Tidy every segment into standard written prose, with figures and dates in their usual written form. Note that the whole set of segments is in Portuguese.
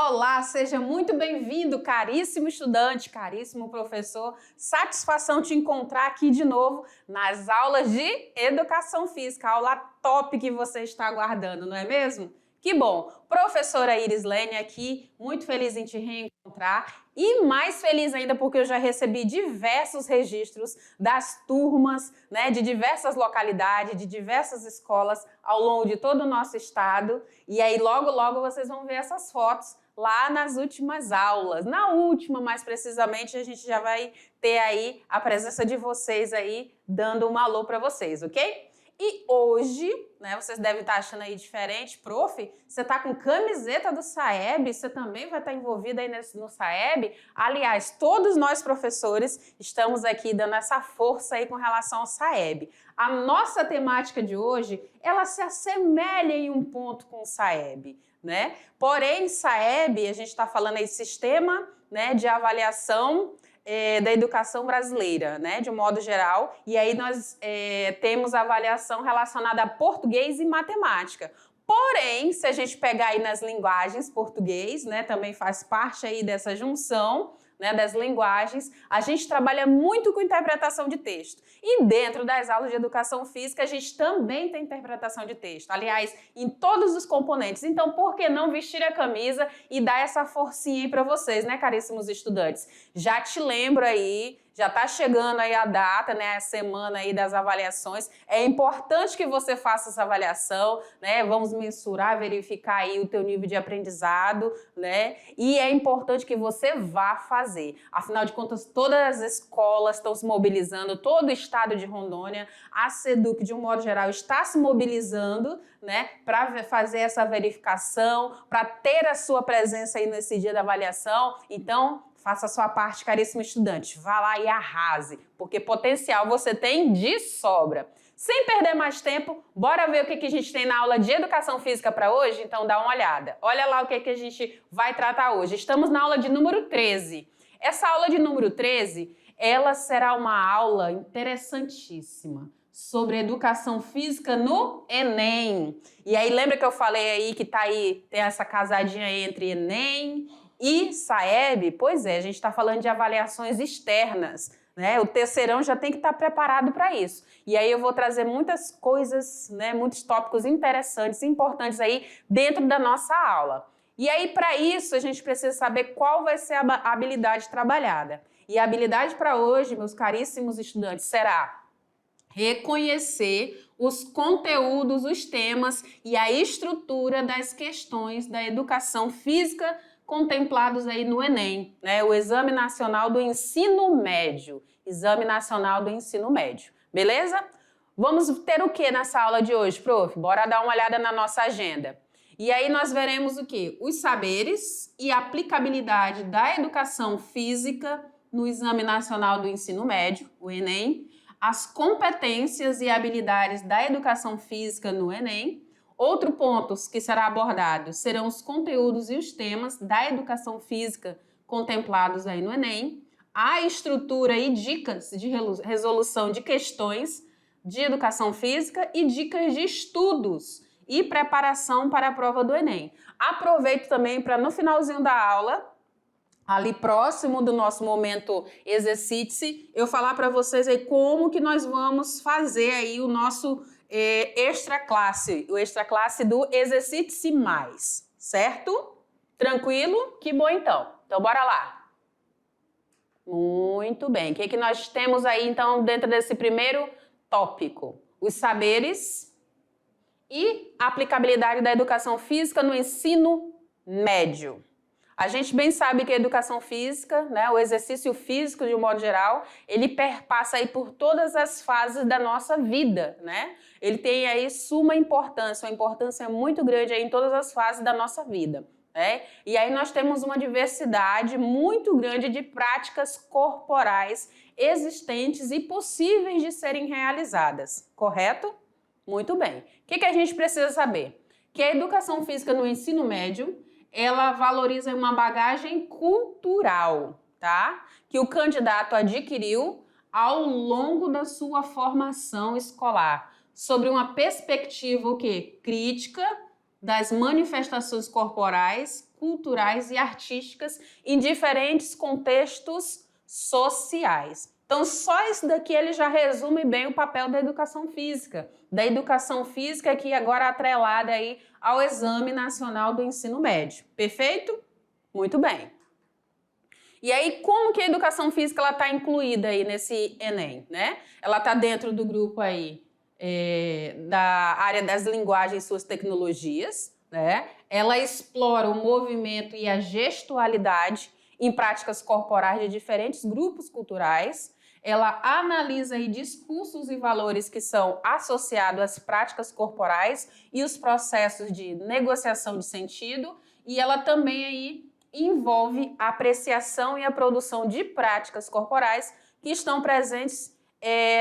Olá, seja muito bem-vindo, caríssimo estudante, caríssimo professor. Satisfação te encontrar aqui de novo nas aulas de Educação Física, aula top que você está aguardando, não é mesmo? Que bom! Professora Iris Lene aqui, muito feliz em te reencontrar e mais feliz ainda porque eu já recebi diversos registros das turmas, né, de diversas localidades, de diversas escolas ao longo de todo o nosso estado. E aí logo, logo vocês vão ver essas fotos lá nas últimas aulas. Na última, mais precisamente, a gente já vai ter aí a presença de vocês aí dando um alô para vocês, ok? E hoje, né, vocês devem estar achando aí diferente, prof, você está com camiseta do SAEB, você também vai estar envolvido aí no SAEB. Aliás, todos nós professores estamos aqui dando essa força aí com relação ao SAEB. A nossa temática de hoje, ela se assemelha em um ponto com o SAEB, né? Porém, SAEB, a gente está falando aí sistema, né, de avaliação da educação brasileira, né, de um modo geral, e aí nós temos a avaliação relacionada a português e matemática. Porém, se a gente pegar aí nas linguagens, português, né, também faz parte aí dessa junção, né, das linguagens, a gente trabalha muito com interpretação de texto. E dentro das aulas de educação física, a gente também tem interpretação de texto. Aliás, em todos os componentes. Então, por que não vestir a camisa e dar essa forcinha aí para vocês, né, caríssimos estudantes? Já te lembro aí, já está chegando aí a data, né, a semana aí das avaliações. É importante que você faça essa avaliação, né? Vamos mensurar, verificar aí o teu nível de aprendizado, né? E é importante que você vá fazer. Afinal de contas, todas as escolas estão se mobilizando, todo o estado de Rondônia, a SEDUC, de um modo geral, está se mobilizando, né, para fazer essa verificação, para ter a sua presença aí nesse dia da avaliação. Então, faça a sua parte, caríssimo estudante. Vá lá e arrase, porque potencial você tem de sobra. Sem perder mais tempo, bora ver o que a gente tem na aula de Educação Física para hoje? Então dá uma olhada. Olha lá o que a gente vai tratar hoje. Estamos na aula de número 13. Essa aula de número 13, ela será uma aula interessantíssima sobre educação física no Enem. E aí lembra que eu falei aí que tá aí, tem essa casadinha entre Enem e SAEB? Pois é, a gente está falando de avaliações externas, né? O terceirão já tem que estar preparado para isso. E aí eu vou trazer muitas coisas, né, muitos tópicos interessantes, importantes aí dentro da nossa aula. E aí, para isso, a gente precisa saber qual vai ser a habilidade trabalhada. E a habilidade para hoje, meus caríssimos estudantes, será reconhecer os conteúdos, os temas e a estrutura das questões da educação física contemplados aí no Enem, né? O Exame Nacional do Ensino Médio. Exame Nacional do Ensino Médio. Beleza? Vamos ter o que nessa aula de hoje, prof? Bora dar uma olhada na nossa agenda. E aí nós veremos o quê? Os saberes e aplicabilidade da educação física no Exame Nacional do Ensino Médio, o Enem, as competências e habilidades da educação física no Enem. Outro ponto que será abordado serão os conteúdos e os temas da educação física contemplados aí no Enem, a estrutura e dicas de resolução de questões de educação física e dicas de estudos e preparação para a prova do Enem. Aproveito também para no finalzinho da aula, ali próximo do nosso momento exercite-se, eu falar para vocês aí como que nós vamos fazer aí o nosso extra classe, o extra classe do Exercite-se Mais, certo? Tranquilo? Que bom então. Então bora lá. Muito bem. O que nós temos aí então dentro desse primeiro tópico? Os saberes e aplicabilidade da educação física no ensino médio. A gente bem sabe que a educação física, né, o exercício físico de um modo geral, ele perpassa aí por todas as fases da nossa vida, né? Ele tem aí suma importância, uma importância muito grande aí em todas as fases da nossa vida, né? E aí nós temos uma diversidade muito grande de práticas corporais existentes e possíveis de serem realizadas, correto? Muito bem. O que a gente precisa saber? Que a educação física no ensino médio, ela valoriza uma bagagem cultural, tá? Que o candidato adquiriu ao longo da sua formação escolar, sobre uma perspectiva o quê? Crítica, das manifestações corporais, culturais e artísticas em diferentes contextos sociais. Então, só isso daqui ele já resume bem o papel da educação física que agora é atrelada aí ao Exame Nacional do Ensino Médio. Perfeito? Muito bem. E aí, como que a educação física está incluída aí nesse Enem, né? Ela está dentro do grupo aí da área das linguagens e suas tecnologias, né? Ela explora o movimento e a gestualidade em práticas corporais de diferentes grupos culturais. Ela analisa aí discursos e valores que são associados às práticas corporais e os processos de negociação de sentido. E ela também aí envolve a apreciação e a produção de práticas corporais que estão presentes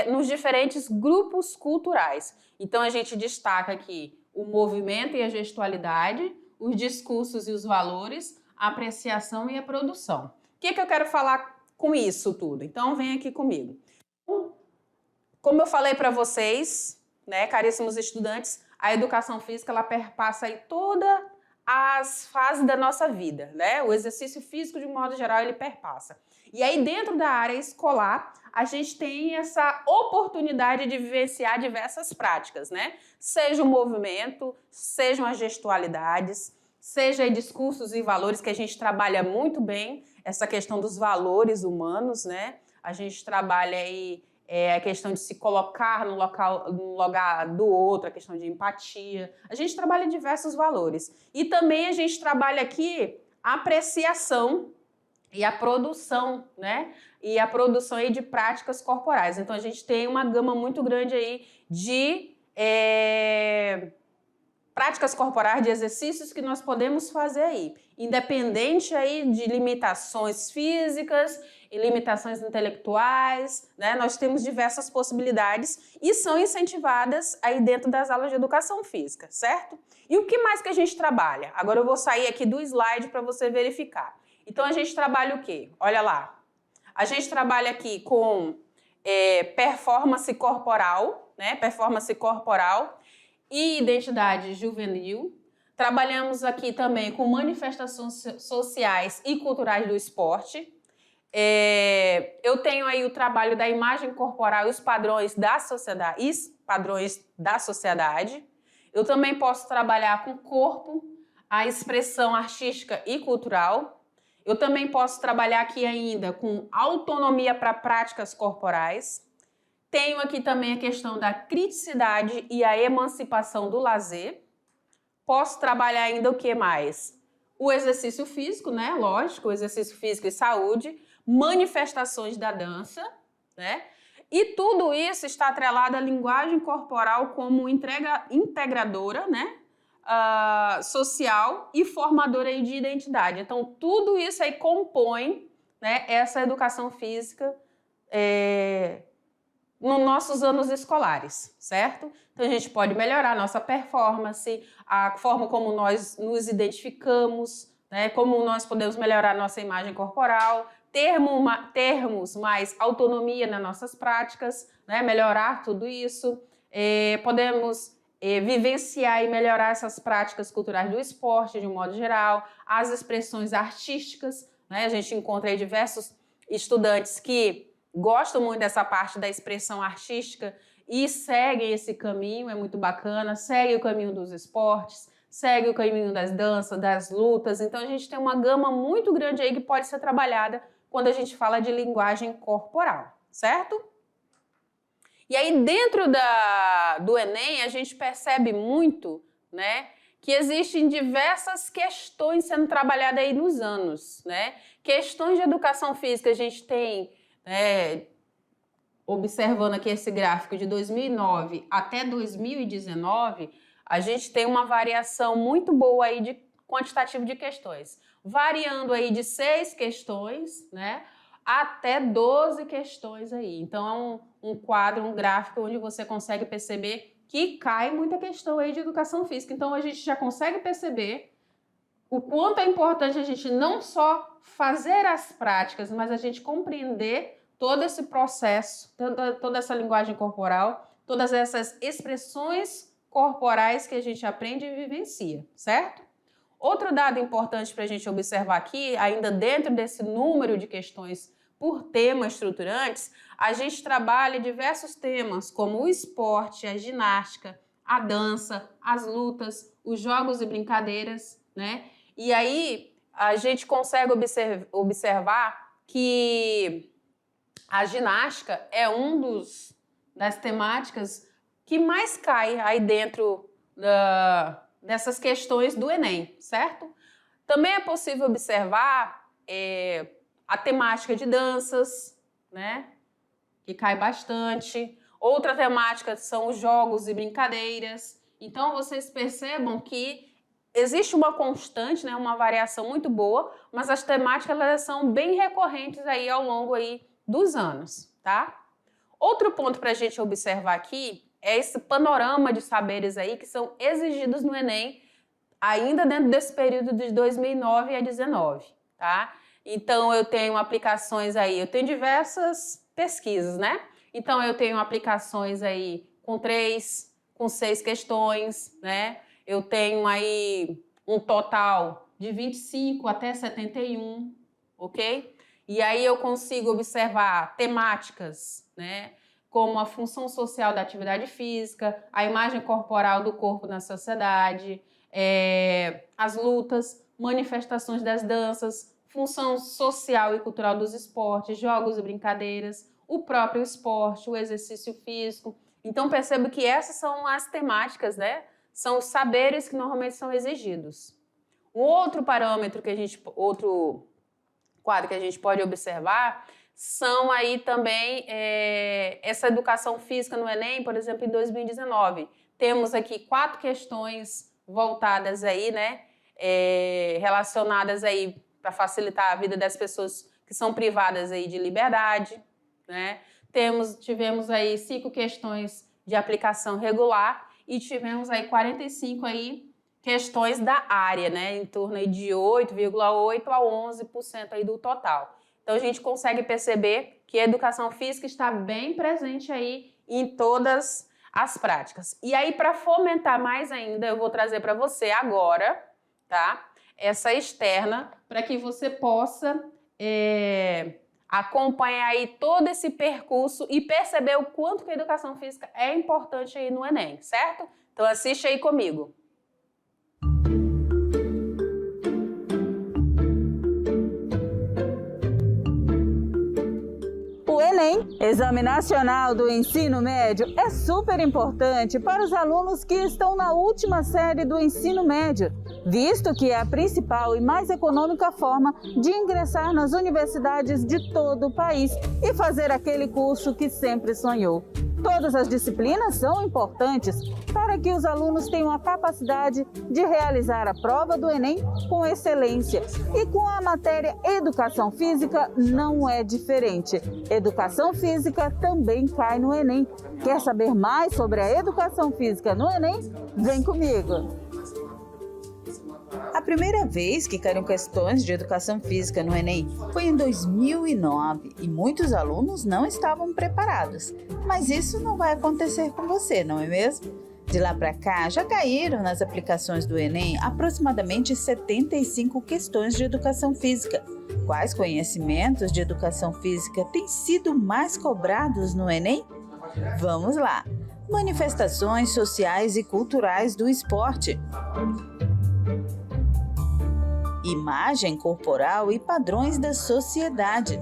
nos diferentes grupos culturais. Então, a gente destaca aqui o movimento e a gestualidade, os discursos e os valores, a apreciação e a produção. O que eu quero falar com isso tudo? Então, vem aqui comigo. Como eu falei para vocês, né, caríssimos estudantes, a educação física ela perpassa aí toda as fases da nossa vida, né? O exercício físico, de um modo geral, ele perpassa. E aí, dentro da área escolar, a gente tem essa oportunidade de vivenciar diversas práticas, né? Seja o movimento, sejam as gestualidades, seja discursos e valores, que a gente trabalha muito bem, essa questão dos valores humanos, né? A gente trabalha aí a questão de se colocar no lugar do outro, a questão de empatia. A gente trabalha diversos valores. E também a gente trabalha aqui a apreciação e a produção, né? E a produção aí de práticas corporais. Então, a gente tem uma gama muito grande aí de práticas corporais, de exercícios que nós podemos fazer aí, independente aí de limitações físicas e limitações intelectuais, né? Nós temos diversas possibilidades e são incentivadas aí dentro das aulas de educação física, certo? E o que mais que a gente trabalha? Agora eu vou sair aqui do slide para você verificar. Então, a gente trabalha o quê? Olha lá. A gente trabalha aqui com performance corporal, né? Performance corporal e identidade juvenil. Trabalhamos aqui também com manifestações sociais e culturais do esporte. Eu tenho aí o trabalho da imagem corporal e os padrões da sociedade. Eu também posso trabalhar com o corpo, a expressão artística e cultural. Eu também posso trabalhar aqui ainda com autonomia para práticas corporais. Tenho aqui também a questão da criticidade e a emancipação do lazer. Posso trabalhar ainda o que mais? O exercício físico, né? Lógico, o exercício físico e saúde, manifestações da dança, né? E tudo isso está atrelado à linguagem corporal como integradora, né? Social e formadora aí de identidade. Então, tudo isso aí compõe, né, essa educação física nos nossos anos escolares, certo? Então, a gente pode melhorar a nossa performance, a forma como nós nos identificamos, né, como nós podemos melhorar a nossa imagem corporal, termos mais autonomia nas nossas práticas, né, melhorar tudo isso, podemos vivenciar e melhorar essas práticas culturais do esporte, de um modo geral, as expressões artísticas, né? A gente encontra aí diversos estudantes que gostam muito dessa parte da expressão artística e seguem esse caminho, é muito bacana, segue o caminho dos esportes, segue o caminho das danças, das lutas. Então, a gente tem uma gama muito grande aí que pode ser trabalhada quando a gente fala de linguagem corporal, certo? E aí, dentro do Enem, a gente percebe muito, né, que existem diversas questões sendo trabalhadas aí nos anos, né? Questões de educação física, a gente tem, observando aqui esse gráfico de 2009 até 2019, a gente tem uma variação muito boa aí de quantitativo de questões, variando aí de 6 questões, né, até 12 questões aí. Então, é um quadro, um gráfico onde você consegue perceber que cai muita questão aí de educação física. Então, a gente já consegue perceber o quanto é importante a gente não só fazer as práticas, mas a gente compreender todo esse processo, toda essa linguagem corporal, todas essas expressões corporais que a gente aprende e vivencia, certo? Outro dado importante para a gente observar aqui, ainda dentro desse número de questões por tema estruturantes, a gente trabalha diversos temas, como o esporte, a ginástica, a dança, as lutas, os jogos e brincadeiras, né? E aí a gente consegue observar que a ginástica é das temáticas que mais cai aí dentro dessas questões do Enem, certo? Também é possível observar a temática de danças, né? Que cai bastante. Outra temática são os jogos e brincadeiras. Então, vocês percebam que existe uma constante, né? Uma variação muito boa, mas as temáticas elas são bem recorrentes aí ao longo aí dos anos, tá? Outro ponto para a gente observar aqui é esse panorama de saberes aí que são exigidos no Enem ainda dentro desse período de 2009 a 2019, tá? Então, eu tenho aplicações aí, eu tenho diversas pesquisas, né? Então, eu tenho aplicações aí com 3, com 6 questões, né? Eu tenho aí um total de 25 até 71, ok? E aí eu consigo observar temáticas, né? Como a função social da atividade física, a imagem corporal do corpo na sociedade, as lutas, manifestações das danças, função social e cultural dos esportes, jogos e brincadeiras, o próprio esporte, o exercício físico. Então, percebo que essas são as temáticas, né? São os saberes que normalmente são exigidos. Um outro parâmetro outro quadro que a gente pode observar são aí também essa educação física no Enem, por exemplo, em 2019. Temos aqui 4 questões voltadas aí, né? Relacionadas aí para facilitar a vida das pessoas que são privadas aí de liberdade, né? Tivemos aí 5 questões de aplicação regular e tivemos aí 45 aí questões da área, né? Em torno aí de 8,8% a 11% aí do total. Então, a gente consegue perceber que a educação física está bem presente aí em todas as práticas. E aí, para fomentar mais ainda, eu vou trazer para você agora, tá? Essa externa, para que você possa acompanhar aí todo esse percurso e perceber o quanto que a educação física é importante aí no Enem, certo? Então, assiste aí comigo. O Enem, Exame Nacional do Ensino Médio, é super importante para os alunos que estão na última série do ensino médio, visto que é a principal e mais econômica forma de ingressar nas universidades de todo o país e fazer aquele curso que sempre sonhou. Todas as disciplinas são importantes para que os alunos tenham a capacidade de realizar a prova do Enem com excelência. E com a matéria Educação Física não é diferente. Educação Física também cai no Enem. Quer saber mais sobre a Educação Física no Enem? Vem comigo! A primeira vez que caíram questões de educação física no Enem foi em 2009 e muitos alunos não estavam preparados. Mas isso não vai acontecer com você, não é mesmo? De lá para cá, já caíram nas aplicações do Enem aproximadamente 75 questões de educação física. Quais conhecimentos de educação física têm sido mais cobrados no Enem? Vamos lá! Manifestações sociais e culturais do esporte. Imagem corporal e padrões da sociedade.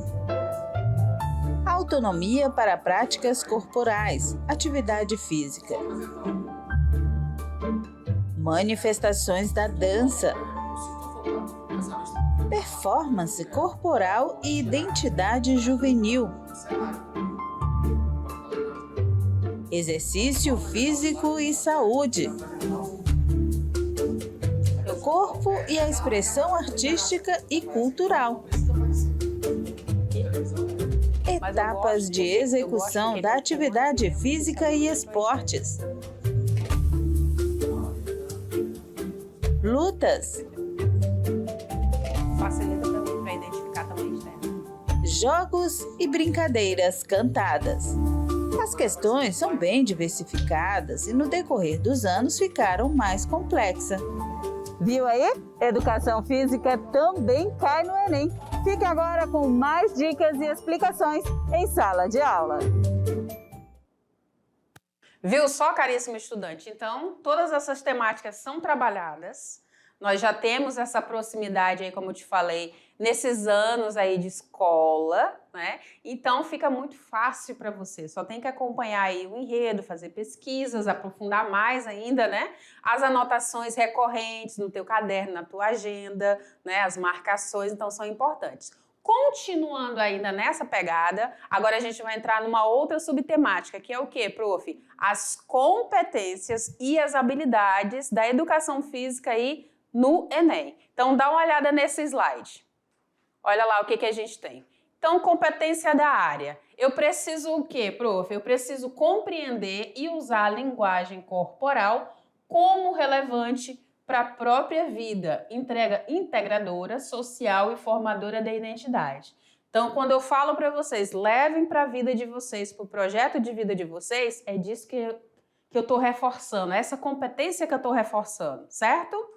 Autonomia para práticas corporais, atividade física. Manifestações da dança. Performance corporal e identidade juvenil. Exercício físico e saúde. Corpo e a expressão artística e cultural. Etapas de execução da atividade física e esportes. Lutas. Facilita também para identificar também externo. Jogos e brincadeiras cantadas. As questões são bem diversificadas e no decorrer dos anos ficaram mais complexas. Viu aí? Educação física também cai no Enem. Fique agora com mais dicas e explicações em sala de aula. Viu só, caríssimo estudante? Então, todas essas temáticas são trabalhadas. Nós já temos essa proximidade aí, como eu te falei, nesses anos aí de escola, né? Então, fica muito fácil para você. Só tem que acompanhar aí o enredo, fazer pesquisas, aprofundar mais ainda, né? As anotações recorrentes no teu caderno, na tua agenda, né? As marcações, então, são importantes. Continuando ainda nessa pegada, agora a gente vai entrar numa outra subtemática, que é o quê, prof? As competências e as habilidades da educação física aí no Enem. Então, dá uma olhada nesse slide. Olha lá o que a gente tem. Então, competência da área. Eu preciso o quê, prof? Eu preciso compreender e usar a linguagem corporal como relevante para a própria vida, integradora, social e formadora da identidade. Então, quando eu falo para vocês, levem para a vida de vocês, para o projeto de vida de vocês, é disso que eu estou reforçando, é essa competência que eu estou reforçando, certo?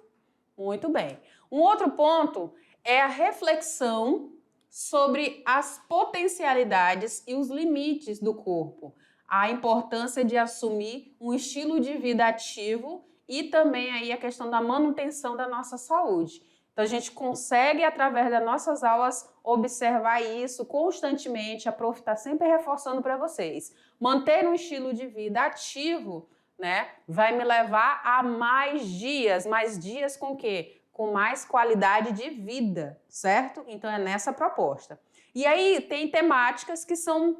Muito bem. Um outro ponto é a reflexão sobre as potencialidades e os limites do corpo, a importância de assumir um estilo de vida ativo e também aí a questão da manutenção da nossa saúde. Então, a gente consegue, através das nossas aulas, observar isso constantemente. A prof está sempre reforçando para vocês. Manter um estilo de vida ativo, né, vai me levar a mais dias com o quê? Com mais qualidade de vida, certo? Então, é nessa proposta. E aí, tem temáticas que são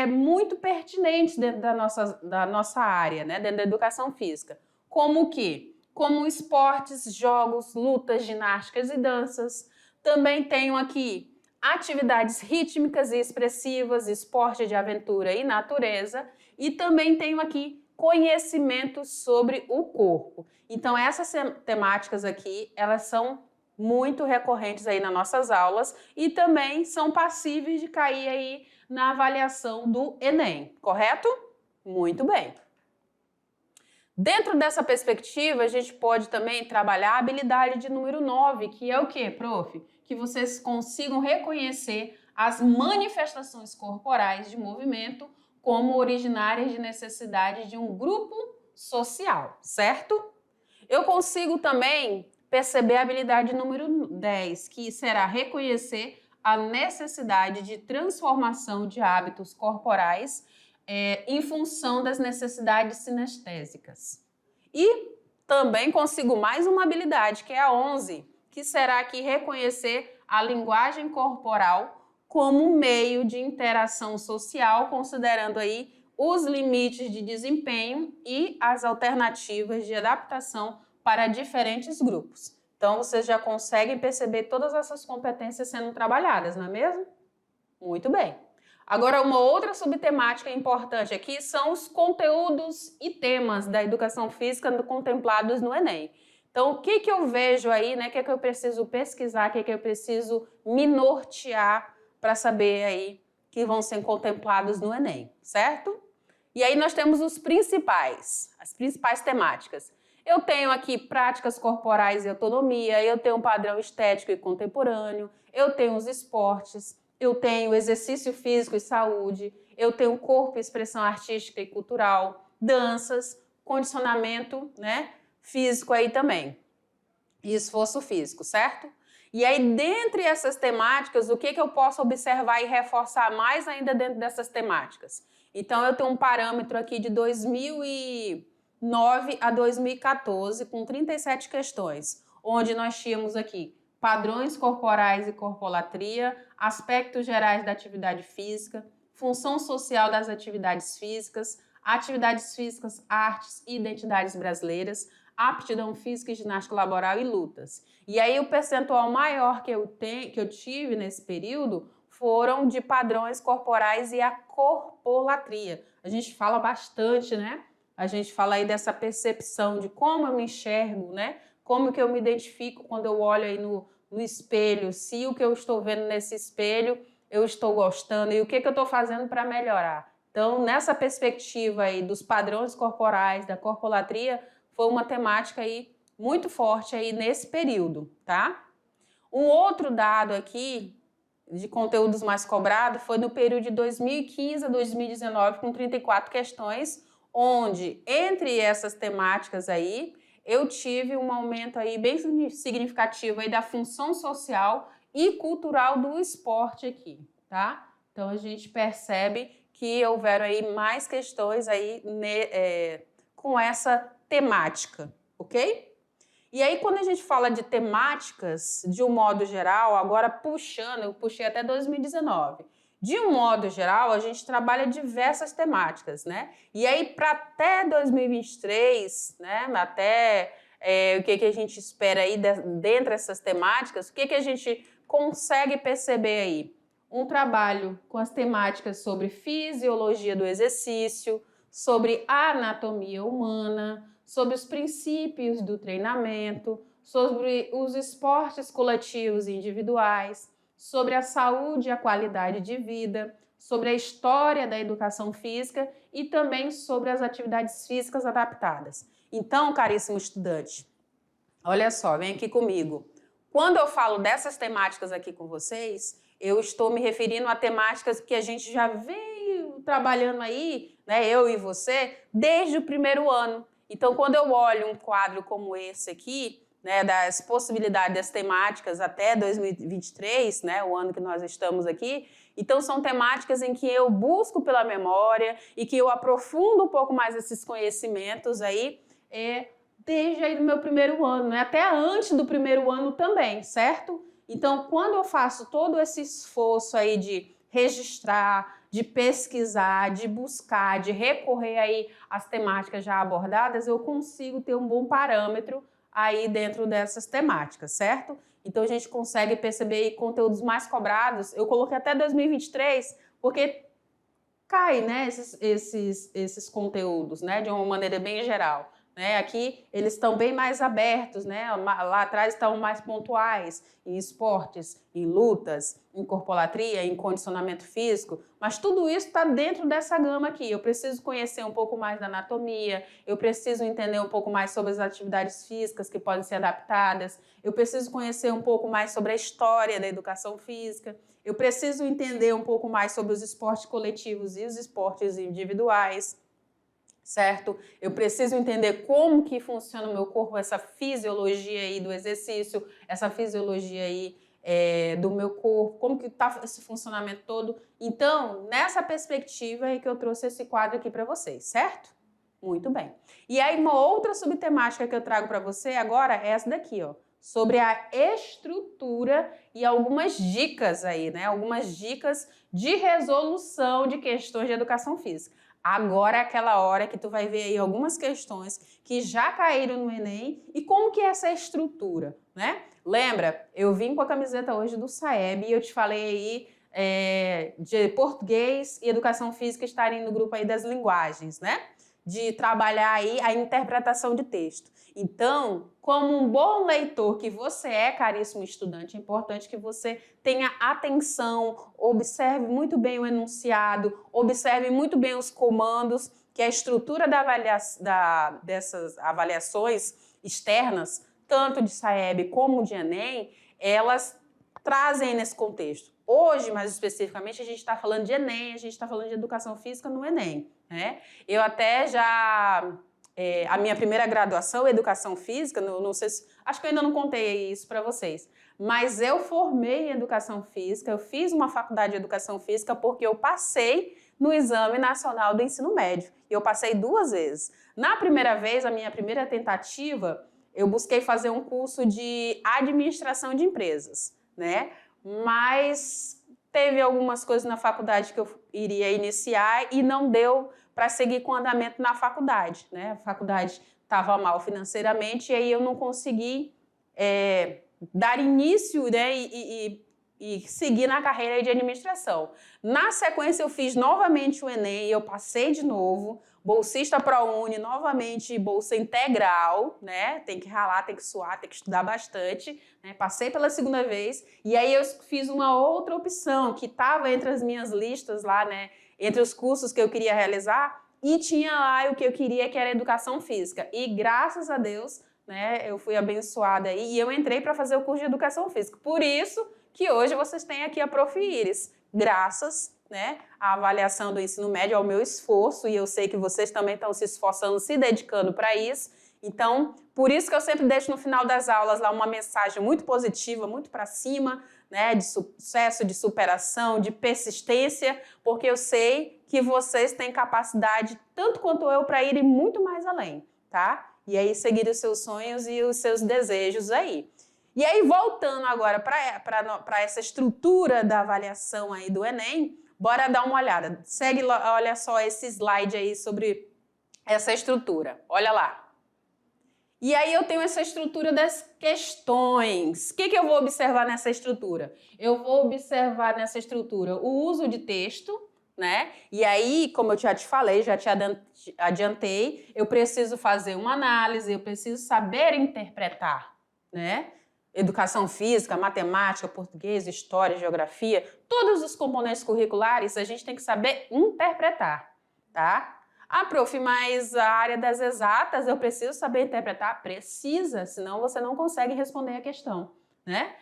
muito pertinentes dentro da nossa área, né, dentro da educação física. Como o quê? Como esportes, jogos, lutas, ginásticas e danças. Também tenho aqui atividades rítmicas e expressivas, esporte de aventura e natureza. E também tenho aqui conhecimento sobre o corpo. Então, essas temáticas aqui, elas são muito recorrentes aí nas nossas aulas e também são passíveis de cair aí na avaliação do Enem, correto? Muito bem. Dentro dessa perspectiva, a gente pode também trabalhar a habilidade de número 9, que é o quê, prof? Que vocês consigam reconhecer as manifestações corporais de movimento como originárias de necessidade de um grupo social, certo? Eu consigo também perceber a habilidade número 10, que será reconhecer a necessidade de transformação de hábitos corporais em função das necessidades sinestésicas. E também consigo mais uma habilidade, que é a 11, que será aqui reconhecer a linguagem corporal como meio de interação social, considerando aí os limites de desempenho e as alternativas de adaptação para diferentes grupos. Então, vocês já conseguem perceber todas essas competências sendo trabalhadas, não é mesmo? Muito bem. Agora, uma outra subtemática importante aqui são os conteúdos e temas da educação física contemplados no Enem. Então, o que eu vejo aí, né? O que eu preciso pesquisar, o que eu preciso me nortear para saber aí que vão ser contemplados no Enem, certo? E aí nós temos as principais temáticas. Eu tenho aqui práticas corporais e autonomia, eu tenho um padrão estético e contemporâneo, eu tenho os esportes, eu tenho exercício físico e saúde, eu tenho corpo e expressão artística e cultural, danças, condicionamento, né, físico aí também, e esforço físico, certo? E aí, dentre essas temáticas, o que eu posso observar e reforçar mais ainda dentro dessas temáticas? Então, eu tenho um parâmetro aqui de 2009 a 2014, com 37 questões, onde nós tínhamos aqui padrões corporais e corpolatria, aspectos gerais da atividade física, função social das atividades físicas, artes e identidades brasileiras, aptidão física e ginástica laboral e lutas. E aí o percentual maior que eu tive nesse período foram de padrões corporais e a corpolatria. A gente fala bastante, né? A gente fala aí dessa percepção de como eu me enxergo, né? Como que eu me identifico quando eu olho aí no espelho, se o que eu estou vendo nesse espelho eu estou gostando e o que eu estou fazendo para melhorar. Então, nessa perspectiva aí dos padrões corporais, da corpolatria, foi uma temática aí muito forte aí nesse período, tá? Um outro dado aqui de conteúdos mais cobrados foi no período de 2015 a 2019, com 34 questões, onde, entre essas temáticas aí, eu tive um aumento aí bem significativo aí da função social e cultural do esporte aqui, tá? Então, a gente percebe que houveram aí mais questões aí com essa temática, ok? E aí, quando a gente fala de temáticas, de um modo geral, agora puxando, eu puxei até 2019. De um modo geral, a gente trabalha diversas temáticas, né? E aí, para até 2023, né? Até o que a gente espera aí dentro dessas temáticas, o que a gente consegue perceber aí? Um trabalho com as temáticas sobre fisiologia do exercício, sobre anatomia humana, sobre os princípios do treinamento, sobre os esportes coletivos e individuais, sobre a saúde e a qualidade de vida, sobre a história da educação física e também sobre as atividades físicas adaptadas. Então, caríssimo estudante, olha só, vem aqui comigo. Quando eu falo dessas temáticas aqui com vocês, eu estou me referindo a temáticas que a gente já veio trabalhando aí, né, eu e você, desde o primeiro ano. Então, quando eu olho um quadro como esse aqui, né, das possibilidades das temáticas até 2023, né, o ano que nós estamos aqui, então são temáticas em que eu busco pela memória e que eu aprofundo um pouco mais esses conhecimentos aí, desde aí do meu primeiro ano, né, até antes do primeiro ano também, certo? Então, quando eu faço todo esse esforço aí de registrar, de pesquisar, de buscar, de recorrer aí às temáticas já abordadas, eu consigo ter um bom parâmetro aí dentro dessas temáticas, certo? Então, a gente consegue perceber aí conteúdos mais cobrados. Eu coloquei até 2023, porque cai, né, esses conteúdos, né, de uma maneira bem geral. Né? Aqui eles estão bem mais abertos, né? Lá atrás estão mais pontuais em esportes, em lutas, em corpolatria, em condicionamento físico, mas tudo isso está dentro dessa gama aqui. Eu preciso conhecer um pouco mais da anatomia, eu preciso entender um pouco mais sobre as atividades físicas que podem ser adaptadas, eu preciso conhecer um pouco mais sobre a história da educação física, eu preciso entender um pouco mais sobre os esportes coletivos e os esportes individuais. Certo? Eu preciso entender como que funciona o meu corpo, essa fisiologia aí do exercício, essa fisiologia aí do meu corpo, como que está esse funcionamento todo. Então, nessa perspectiva é que eu trouxe esse quadro aqui para vocês, certo? Muito bem. E aí, uma outra subtemática que eu trago para você agora é essa daqui, ó, sobre a estrutura e algumas dicas aí, né? Algumas dicas de resolução de questões de educação física. Agora é aquela hora que tu vai ver aí algumas questões que já caíram no Enem e como que é essa estrutura, né? Lembra, eu vim com a camiseta hoje do SAEB e eu te falei aí de português e educação física estarem no grupo aí das linguagens, né? De trabalhar aí a interpretação de texto. Então, como um bom leitor que você é, caríssimo estudante, é importante que você tenha atenção, observe muito bem o enunciado, observe muito bem os comandos, que a estrutura dessas avaliações externas, tanto de SAEB como de Enem, elas trazem nesse contexto. Hoje, mais especificamente, a gente está falando de Enem, a gente está falando de educação física no Enem. Né? Eu até já... a minha primeira graduação, educação física, não sei se, acho que eu ainda não contei isso para vocês, mas eu formei em educação física, eu fiz uma faculdade de educação física porque eu passei no Exame Nacional do Ensino Médio, e eu passei 2 vezes. Na primeira vez, a minha primeira tentativa, eu busquei fazer um curso de administração de empresas, né? Mas teve algumas coisas na faculdade que eu iria iniciar e não deu para seguir com o andamento na faculdade, né? A faculdade estava mal financeiramente e aí eu não consegui dar início, né, e seguir na carreira de administração. Na sequência, eu fiz novamente o Enem e eu passei de novo, bolsista ProUni, novamente bolsa integral, né? Tem que ralar, tem que suar, tem que estudar bastante, né? Passei pela segunda vez e aí eu fiz uma outra opção que estava entre as minhas listas lá, né? entre os cursos que eu queria realizar, e tinha lá o que eu queria, que era educação física. E graças a Deus, né, eu fui abençoada aí e eu entrei para fazer o curso de educação física. Por isso que hoje vocês têm aqui a Prof. Iris, graças, né, à avaliação do ensino médio, ao meu esforço, e eu sei que vocês também estão se esforçando, se dedicando para isso. Então, por isso que eu sempre deixo no final das aulas lá uma mensagem muito positiva, muito para cima, né, de sucesso, de superação, de persistência, porque eu sei que vocês têm capacidade, tanto quanto eu, para irem muito mais além, tá? E aí seguir os seus sonhos e os seus desejos aí. E aí, voltando agora para essa estrutura da avaliação aí do Enem, bora dar uma olhada. Segue, olha só esse slide aí sobre essa estrutura. Olha lá. E aí eu tenho essa estrutura das questões. O que eu vou observar nessa estrutura? Eu vou observar nessa estrutura o uso de texto, né? E aí, como eu já te falei, já te adiantei, eu preciso fazer uma análise, eu preciso saber interpretar, né? Educação física, matemática, português, história, geografia, todos os componentes curriculares a gente tem que saber interpretar, tá? Ah, prof, mas a área das exatas eu preciso saber interpretar? Precisa, senão você não consegue responder a questão, né?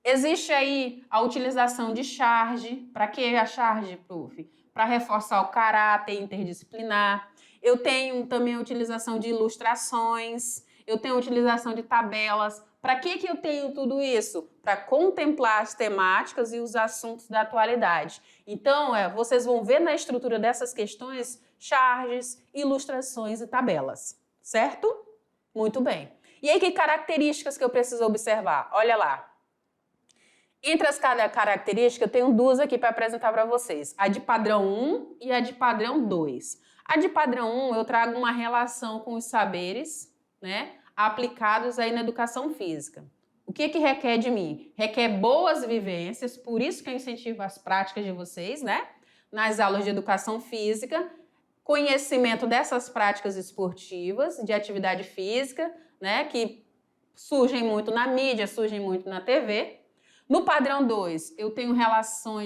Existe aí a utilização de charge. Para que a charge, prof? Para reforçar o caráter interdisciplinar. Eu tenho também a utilização de ilustrações, eu tenho a utilização de tabelas. Para que eu tenho tudo isso? Para contemplar as temáticas e os assuntos da atualidade. Então, vocês vão ver na estrutura dessas questões charges, ilustrações e tabelas, certo? Muito bem. E aí, que características que eu preciso observar? Olha lá. Entre as características, eu tenho duas aqui para apresentar para vocês. A de padrão 1 e a de padrão 2. A de padrão 1, eu trago uma relação com os saberes, né, aplicados aí na educação física. O que requer de mim? Requer boas vivências, por isso que eu incentivo as práticas de vocês, né, nas aulas de educação física, conhecimento dessas práticas esportivas, de atividade física, né, que surgem muito na mídia, surgem muito na TV. No padrão 2, eu tenho relação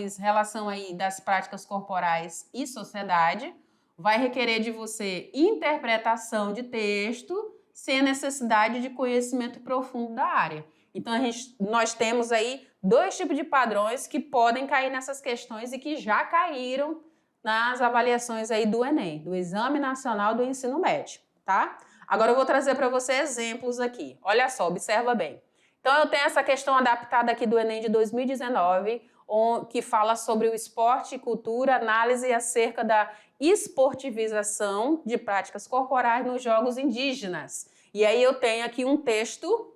aí das práticas corporais e sociedade. Vai requerer de você interpretação de texto, sem a necessidade de conhecimento profundo da área. Então, nós temos aí dois tipos de padrões que podem cair nessas questões e que já caíram nas avaliações aí do Enem, do Exame Nacional do Ensino Médio, tá? Agora eu vou trazer para você exemplos aqui. Olha só, observa bem. Então eu tenho essa questão adaptada aqui do Enem de 2019, que fala sobre o esporte e cultura, análise acerca da esportivização de práticas corporais nos jogos indígenas. E aí eu tenho aqui um texto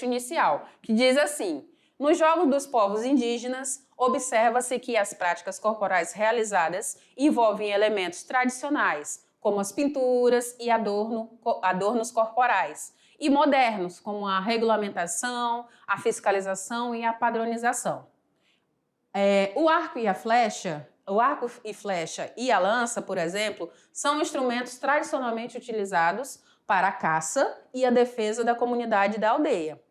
inicial, que diz assim: nos jogos dos povos indígenas, observa-se que as práticas corporais realizadas envolvem elementos tradicionais, como as pinturas e adornos corporais, e modernos, como a regulamentação, a fiscalização e a padronização. O arco e flecha e a lança, por exemplo, são instrumentos tradicionalmente utilizados para a caça e a defesa da comunidade da aldeia.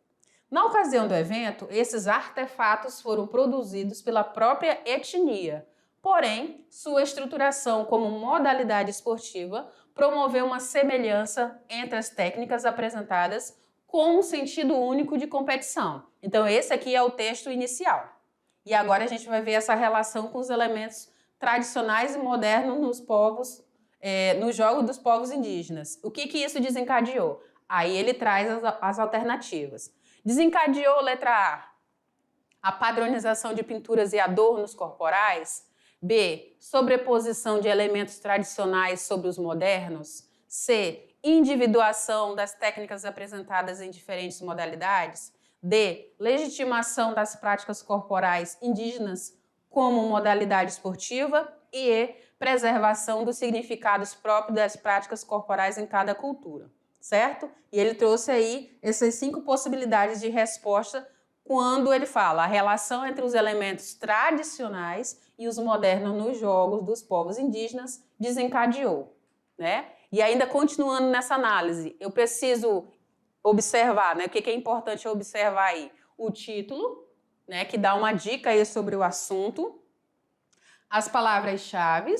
Na ocasião do evento, esses artefatos foram produzidos pela própria etnia, porém, sua estruturação como modalidade esportiva promoveu uma semelhança entre as técnicas apresentadas com um sentido único de competição. Então, esse aqui é o texto inicial. E agora a gente vai ver essa relação com os elementos tradicionais e modernos nos jogos dos povos indígenas. O que isso desencadeou? Aí ele traz as alternativas. Desencadeou, letra A padronização de pinturas e adornos corporais. B, sobreposição de elementos tradicionais sobre os modernos. C, individuação das técnicas apresentadas em diferentes modalidades. D, legitimação das práticas corporais indígenas como modalidade esportiva. E E, preservação dos significados próprios das práticas corporais em cada cultura. Certo? E ele trouxe aí essas 5 possibilidades de resposta quando ele fala a relação entre os elementos tradicionais e os modernos nos jogos dos povos indígenas desencadeou, né? E ainda continuando nessa análise, eu preciso observar, né? O que é importante observar aí? O título, né? Que dá uma dica aí sobre o assunto. as palavras-chave,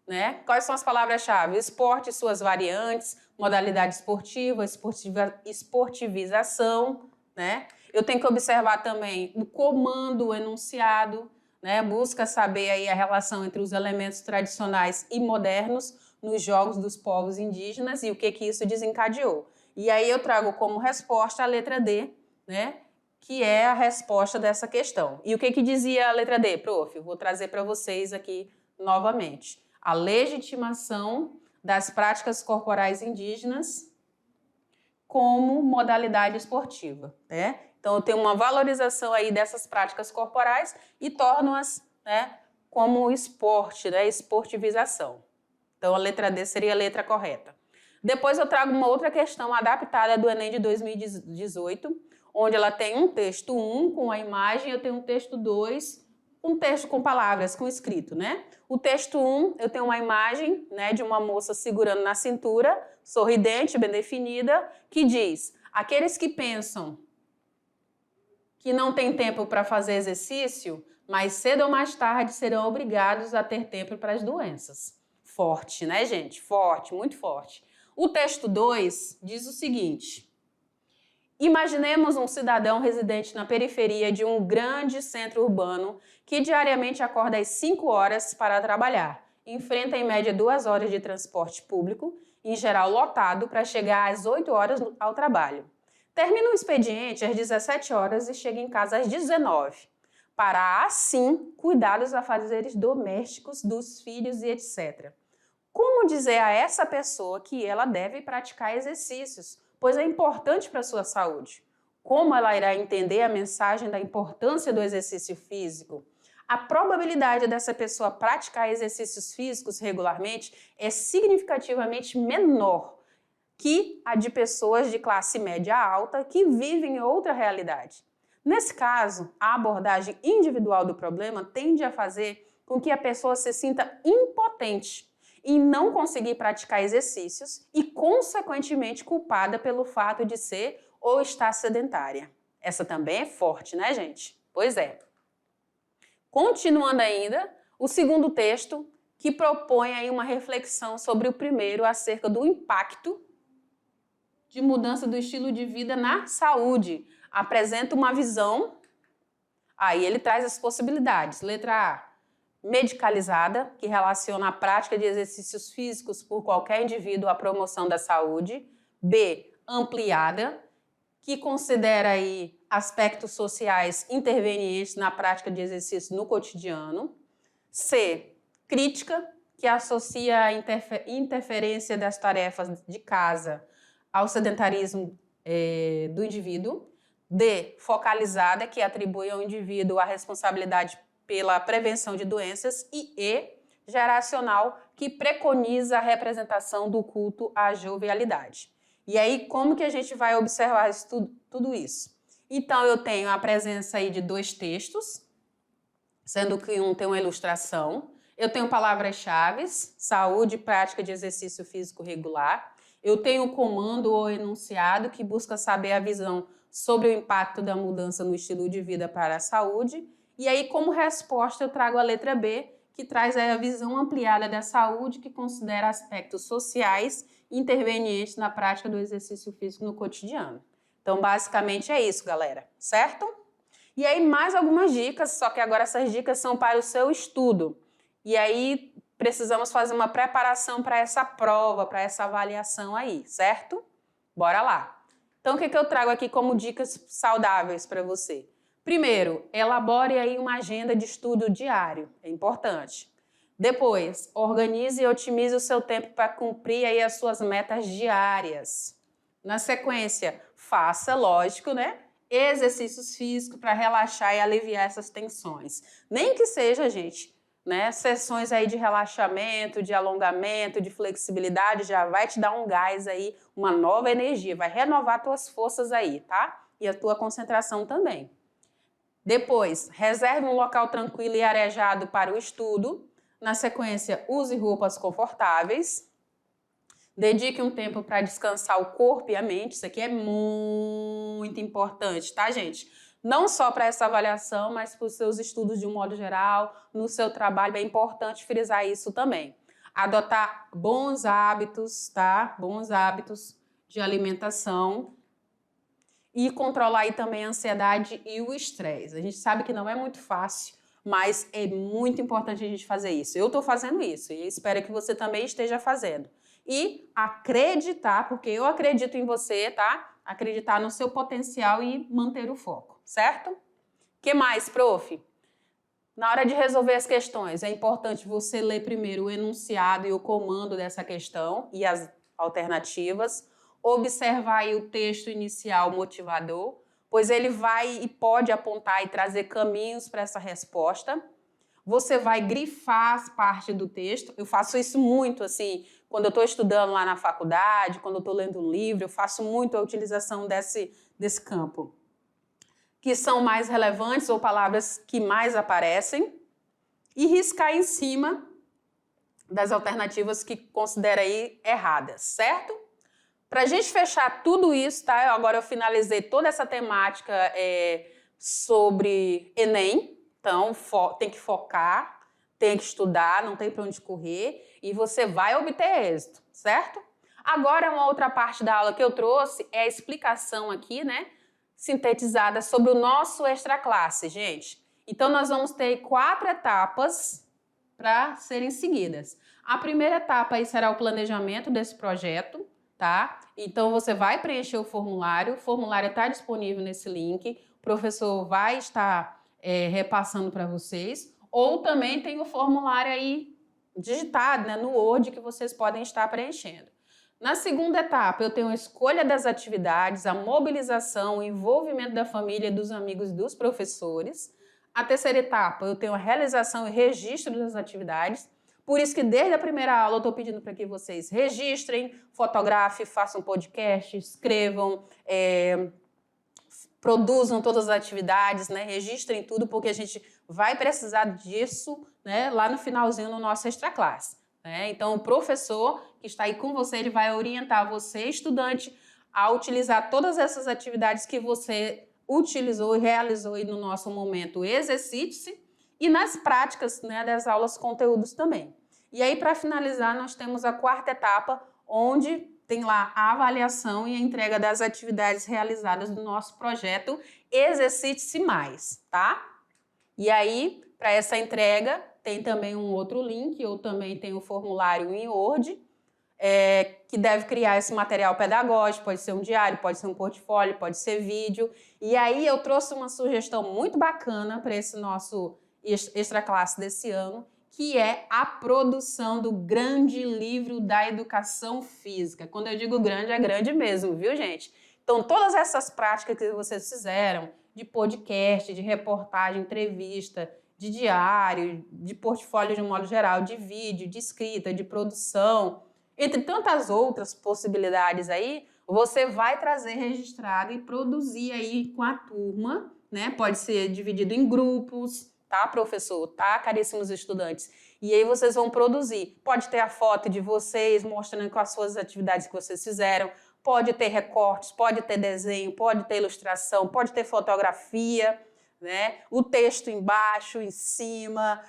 né? Quais são as palavras-chave? Esporte e suas variantes, modalidade esportiva, esportivização, né? Eu tenho que observar também o comando, o enunciado, né? Busca saber aí a relação entre os elementos tradicionais e modernos nos jogos dos povos indígenas e o que isso desencadeou. E aí eu trago como resposta a letra D, né? Que é a resposta dessa questão. E o que dizia a letra D, prof? Eu vou trazer para vocês aqui novamente. A legitimação das práticas corporais indígenas como modalidade esportiva, né? Então, eu tenho uma valorização aí dessas práticas corporais e torno-as, né, como esporte, né, esportivização. Então, a letra D seria a letra correta. Depois eu trago uma outra questão adaptada do Enem de 2018, onde ela tem um texto 1 com a imagem, eu tenho um texto 2, um texto com palavras, com escrito, né? O texto 1, eu tenho uma imagem, né, de uma moça segurando na cintura, sorridente, bem definida, que diz: aqueles que pensam que não têm tempo para fazer exercício, mais cedo ou mais tarde serão obrigados a ter tempo para as doenças. Forte, né, gente? Forte, muito forte. O texto 2 diz o seguinte: imaginemos um cidadão residente na periferia de um grande centro urbano que diariamente acorda às 5 horas para trabalhar. Enfrenta em média 2 horas de transporte público, em geral lotado, para chegar às 8 horas ao trabalho. Termina o expediente às 17 horas e chega em casa às 19, para assim cuidar dos afazeres domésticos, dos filhos e etc. Como dizer a essa pessoa que ela deve praticar exercícios, pois é importante para a sua saúde? Como ela irá entender a mensagem da importância do exercício físico? A probabilidade dessa pessoa praticar exercícios físicos regularmente é significativamente menor que a de pessoas de classe média alta que vivem em outra realidade. Nesse caso, a abordagem individual do problema tende a fazer com que a pessoa se sinta impotente em não conseguir praticar exercícios e, consequentemente, culpada pelo fato de ser ou estar sedentária. Essa também é forte, né, gente? Pois é. Continuando ainda, o segundo texto, que propõe aí uma reflexão sobre o primeiro acerca do impacto de mudança do estilo de vida na saúde. Apresenta uma visão, aí ele traz as possibilidades. Letra A, medicalizada, que relaciona a prática de exercícios físicos por qualquer indivíduo à promoção da saúde. B, ampliada, que considera aí aspectos sociais intervenientes na prática de exercício no cotidiano. C, crítica, que associa a interferência das tarefas de casa ao sedentarismo do indivíduo. D, focalizada, que atribui ao indivíduo a responsabilidade pela prevenção de doenças. E E, geracional, que preconiza a representação do culto à jovialidade. E aí, como que a gente vai observar tudo isso? Então, eu tenho a presença aí de 2 textos, sendo que um tem uma ilustração. Eu tenho palavras-chave, saúde e prática de exercício físico regular. Eu tenho o comando ou enunciado, que busca saber a visão sobre o impacto da mudança no estilo de vida para a saúde. E aí, como resposta, eu trago a letra B, que traz aí a visão ampliada da saúde, que considera aspectos sociais intervenientes na prática do exercício físico no cotidiano. Então, basicamente é isso, galera, certo? E aí, mais algumas dicas, só que agora essas dicas são para o seu estudo. E aí, precisamos fazer uma preparação para essa prova, para essa avaliação aí, certo? Bora lá! Então, o que eu trago aqui como dicas saudáveis para você? Primeiro, elabore aí uma agenda de estudo diário, é importante. Depois, organize e otimize o seu tempo para cumprir aí as suas metas diárias. Na sequência, faça, lógico, né, exercícios físicos para relaxar e aliviar essas tensões. Nem que seja, gente, né, sessões aí de relaxamento, de alongamento, de flexibilidade, já vai te dar um gás aí, uma nova energia, vai renovar tuas forças aí, tá? E a tua concentração também. Depois, reserve um local tranquilo e arejado para o estudo. Na sequência, use roupas confortáveis. Dedique um tempo para descansar o corpo e a mente. Isso aqui é muito importante, tá, gente? não só para essa avaliação, mas para os seus estudos de um modo geral, no seu trabalho. É importante frisar isso também. Adotar bons hábitos, tá? Bons hábitos de alimentação e controlar aí também a ansiedade e o estresse. A gente sabe que não é muito fácil, mas é muito importante a gente fazer isso. Eu estou fazendo isso e espero que você também esteja fazendo. E acreditar, porque eu acredito em você, tá? Acreditar no seu potencial e manter o foco, certo? O que mais, prof? Na hora de resolver as questões, é importante você ler primeiro o enunciado e o comando dessa questão e as alternativas, observar aí o texto inicial motivador, pois ele vai e pode apontar e trazer caminhos para essa resposta. Você vai grifar as partes do texto. Eu faço isso muito, assim, quando eu estou estudando lá na faculdade, quando eu estou lendo um livro, eu faço muito a utilização desse campo. Que são mais relevantes ou palavras que mais aparecem, e riscar em cima das alternativas que considera aí erradas, certo? Para a gente fechar tudo isso, tá? Agora eu finalizei toda essa temática sobre Enem, então tem que focar, tem que estudar, não tem para onde correr e você vai obter êxito, certo? Agora uma outra parte da aula que eu trouxe é a explicação aqui, né? Sintetizada sobre o nosso extra classe, gente. Então nós vamos ter 4 etapas para serem seguidas. A primeira etapa aí será o planejamento desse projeto, tá? Então você vai preencher o formulário está disponível nesse link, o professor vai estar repassando para vocês, ou também tem o formulário aí digitado, né, no Word, que vocês podem estar preenchendo. Na segunda etapa, eu tenho a escolha das atividades, a mobilização, o envolvimento da família, dos amigos e dos professores. A terceira etapa, eu tenho a realização e registro das atividades. Por isso que desde a primeira aula eu estou pedindo para que vocês registrem, fotografem, façam podcast, escrevam, produzam todas as atividades, né? Registrem tudo, porque a gente vai precisar disso, né, lá no finalzinho no nosso extra classe. Então, o professor que está aí com você, ele vai orientar você, estudante, a utilizar todas essas atividades que você utilizou e realizou aí no nosso momento Exercite-se e nas práticas, né, das aulas conteúdos também. E aí, para finalizar, nós temos a quarta etapa, onde tem lá a avaliação e a entrega das atividades realizadas do nosso projeto Exercite-se Mais, tá? E aí, para essa entrega, tem também um outro link, ou também tem o formulário em Word, que deve criar esse material pedagógico, pode ser um diário, pode ser um portfólio, pode ser vídeo. E aí eu trouxe uma sugestão muito bacana para esse nosso extra classe desse ano, que é a produção do grande livro da educação física. Quando eu digo grande, é grande mesmo, viu, gente? Então, todas essas práticas que vocês fizeram, de podcast, de reportagem, entrevista, de diário, de portfólio de um modo geral, de vídeo, de escrita, de produção, entre tantas outras possibilidades aí, você vai trazer registrado e produzir aí com a turma, né? Pode ser dividido em grupos, tá, professor? Tá, caríssimos estudantes? E aí vocês vão produzir. Pode ter a foto de vocês mostrando com as suas atividades que vocês fizeram, pode ter recortes, pode ter desenho, pode ter ilustração, pode ter fotografia, né? O texto embaixo, em cima,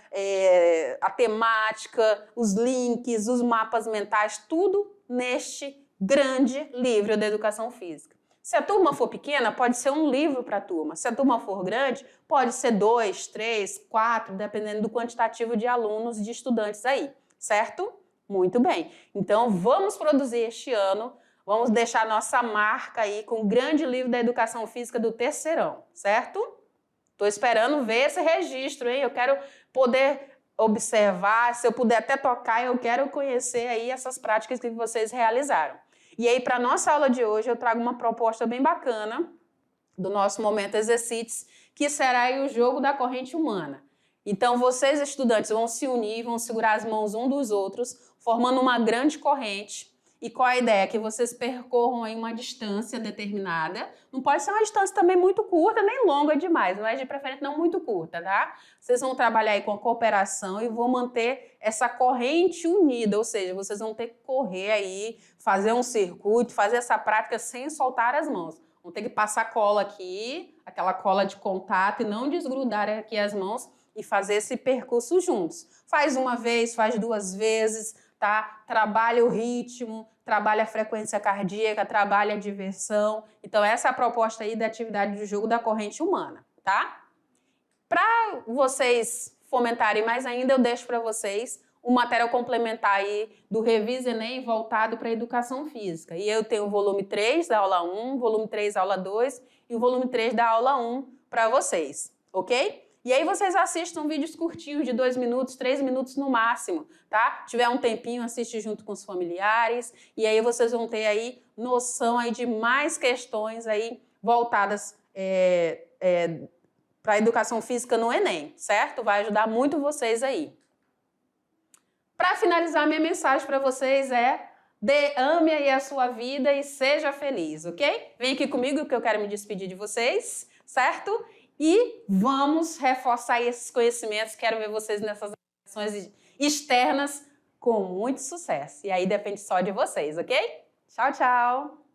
a temática, os links, os mapas mentais, tudo neste grande livro da educação física. Se a turma for pequena, pode ser um livro para a turma. Se a turma for grande, pode ser 2, 3, 4, dependendo do quantitativo de alunos, de estudantes aí, certo? Muito bem. Então, vamos produzir este ano, vamos deixar nossa marca aí com o grande livro da educação física do terceirão, certo? Estou esperando ver esse registro, hein? Eu quero poder observar, se eu puder até tocar, eu quero conhecer aí essas práticas que vocês realizaram. E aí, para a nossa aula de hoje, eu trago uma proposta bem bacana do nosso momento Exercites, que será aí o jogo da corrente humana. Então, vocês, estudantes, vão se unir, vão segurar as mãos um dos outros, formando uma grande corrente. E qual a ideia? Que vocês percorram aí uma distância determinada. Não pode ser uma distância também muito curta, nem longa demais, mas de preferência não muito curta, tá? Vocês vão trabalhar aí com a cooperação e vão manter essa corrente unida, ou seja, vocês vão ter que correr aí, fazer um circuito, fazer essa prática sem soltar as mãos. Vão ter que passar cola aqui, aquela cola de contato, e não desgrudar aqui as mãos e fazer esse percurso juntos. Faz uma vez, faz 2 vezes, tá? Trabalha o ritmo, trabalha a frequência cardíaca, trabalha a diversão. Então, essa é a proposta aí da atividade do jogo da corrente humana, tá? Para vocês fomentarem mais ainda, eu deixo para vocês um material complementar aí do Revisa Enem voltado para a educação física. E eu tenho o volume 3 da aula 1, volume 3 da aula 2 e o volume 3 da aula 1 para vocês, ok? E aí vocês assistam vídeos curtinhos de 2 minutos, 3 minutos no máximo, tá? Tiver um tempinho, assiste junto com os familiares e aí vocês vão ter aí noção aí de mais questões aí voltadas para a educação física no Enem, certo? Vai ajudar muito vocês aí. Para finalizar, minha mensagem para vocês é: ame aí a sua vida e seja feliz, ok? Vem aqui comigo que eu quero me despedir de vocês, certo? E vamos reforçar esses conhecimentos. Quero ver vocês nessas ações externas com muito sucesso. E aí depende só de vocês, ok? Tchau, tchau!